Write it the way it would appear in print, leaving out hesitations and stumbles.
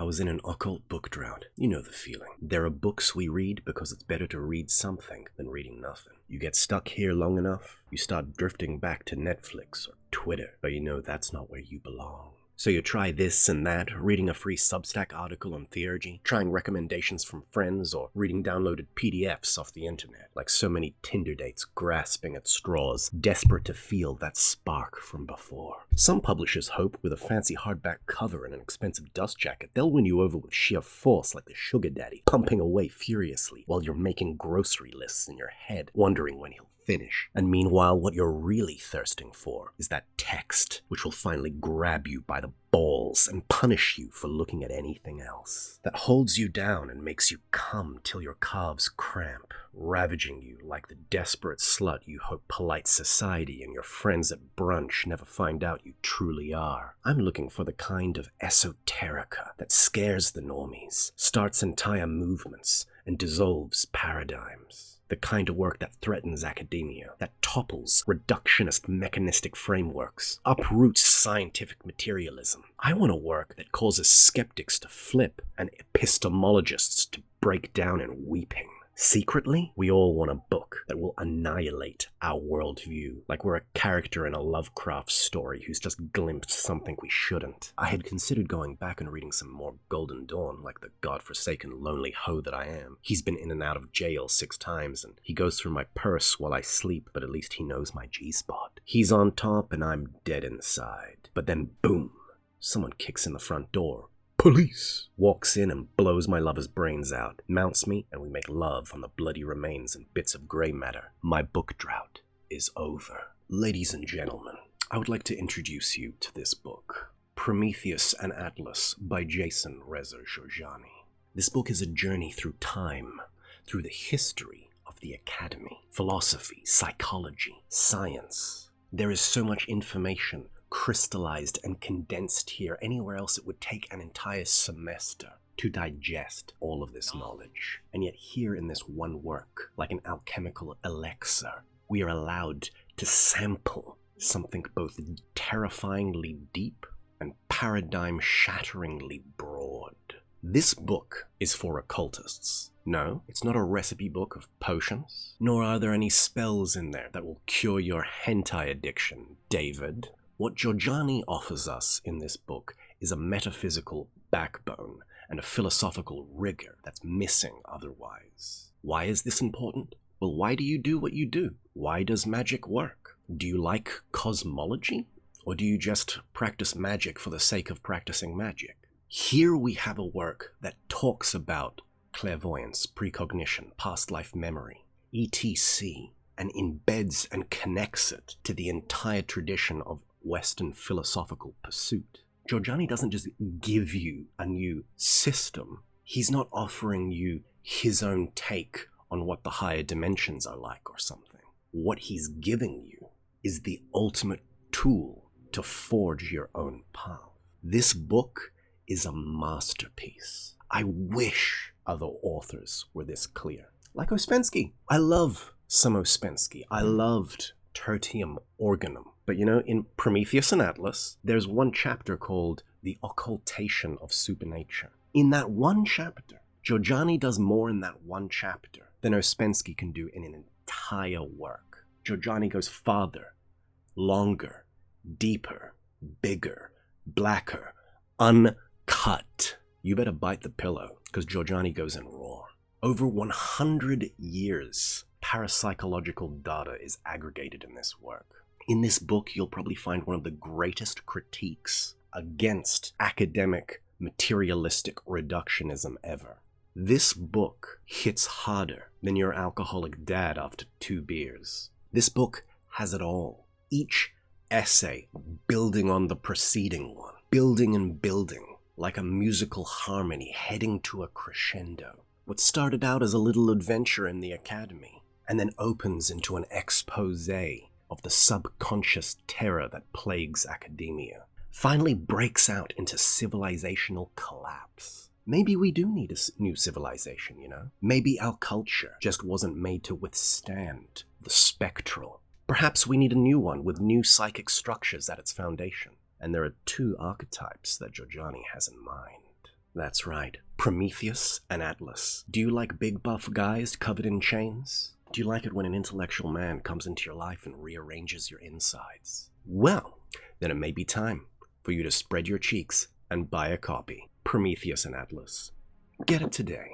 I was in an occult book drought. You know the feeling. There are books we read because it's better to read something than reading nothing. You get stuck here long enough, you start drifting back to Netflix or Twitter, but you know that's not where you belong. So you try this and that, reading a free Substack article on theurgy, trying recommendations from friends, or reading downloaded PDFs off the internet, like so many Tinder dates grasping at straws, desperate to feel that spark from before. Some publishers hope with a fancy hardback cover and an expensive dust jacket, they'll win you over with sheer force like the sugar daddy, pumping away furiously while you're making grocery lists in your head, wondering when he'll finish. And meanwhile, what you're really thirsting for is that text, which will finally grab you by the balls and punish you for looking at anything else. That holds you down and makes you come till your calves cramp, ravaging you like the desperate slut you hope polite society and your friends at brunch never find out you truly are. I'm looking for the kind of esoterica that scares the normies, starts entire movements, and dissolves paradigms. The kind of work that threatens academia, that topples reductionist mechanistic frameworks, uproots scientific materialism. I want a work that causes skeptics to flip and epistemologists to break down in weeping. Secretly, we all want a book that will annihilate our worldview, like we're a character in a Lovecraft story who's just glimpsed something we shouldn't. I had considered going back and reading some more Golden Dawn, like the godforsaken lonely hoe that I am. He's been in and out of jail 6 times, and he goes through my purse while I sleep, but at least he knows my G-spot. He's on top, and I'm dead inside. But then, boom, someone kicks in the front door. Police! Walks in and blows my lover's brains out, mounts me, and we make love on the bloody remains and bits of grey matter. My book drought is over. Ladies and gentlemen, I would like to introduce you to this book, Prometheus and Atlas by Jason Reza Jourjani. This book is a journey through time, through the history of the academy, philosophy, psychology, science. There is so much information crystallized and condensed here. Anywhere else it would take an entire semester to digest all of this knowledge. And yet here in this one work, like an alchemical elixir, we are allowed to sample something both terrifyingly deep and paradigm-shatteringly broad. This book is for occultists. No, it's not a recipe book of potions, nor are there any spells in there that will cure your hentai addiction, David. What Jourjani offers us in this book is a metaphysical backbone and a philosophical rigor that's missing otherwise. Why is this important? Well, why do you do what you do? Why does magic work? Do you like cosmology? Or do you just practice magic for the sake of practicing magic? Here we have a work that talks about clairvoyance, precognition, past life memory, etc., and embeds and connects it to the entire tradition of Western philosophical pursuit. Jourjani doesn't just give you a new system. He's not offering you his own take on what the higher dimensions are like or something. What he's giving you is the ultimate tool to forge your own path. This book is a masterpiece. I wish other authors were this clear. Like Ouspensky. I love some Ouspensky. I loved Tertium Organum. But you know, in Prometheus and Atlas, there's one chapter called The Occultation of Supernature. In that one chapter, Jourjani does more in that one chapter than Ouspensky can do in an entire work. Jourjani goes farther, longer, deeper, bigger, blacker, uncut. You better bite the pillow, because Jourjani goes in raw. Over 100 years, parapsychological data is aggregated in this work. In this book, you'll probably find one of the greatest critiques against academic materialistic reductionism ever. This book hits harder than your alcoholic dad after 2 beers. This book has it all. Each essay building on the preceding one, building and building like a musical harmony heading to a crescendo. What started out as a little adventure in the academy and then opens into an expose of the subconscious terror that plagues academia, finally breaks out into civilizational collapse. Maybe we do need a new civilization, you know? Maybe our culture just wasn't made to withstand the spectral. Perhaps we need a new one with new psychic structures at its foundation. And there are 2 archetypes that Jourjani has in mind. That's right, Prometheus and Atlas. Do you like big buff guys covered in chains? Do you like it when an intellectual man comes into your life and rearranges your insides? Well, then it may be time for you to spread your cheeks and buy a copy. Prometheus and Atlas. Get it today.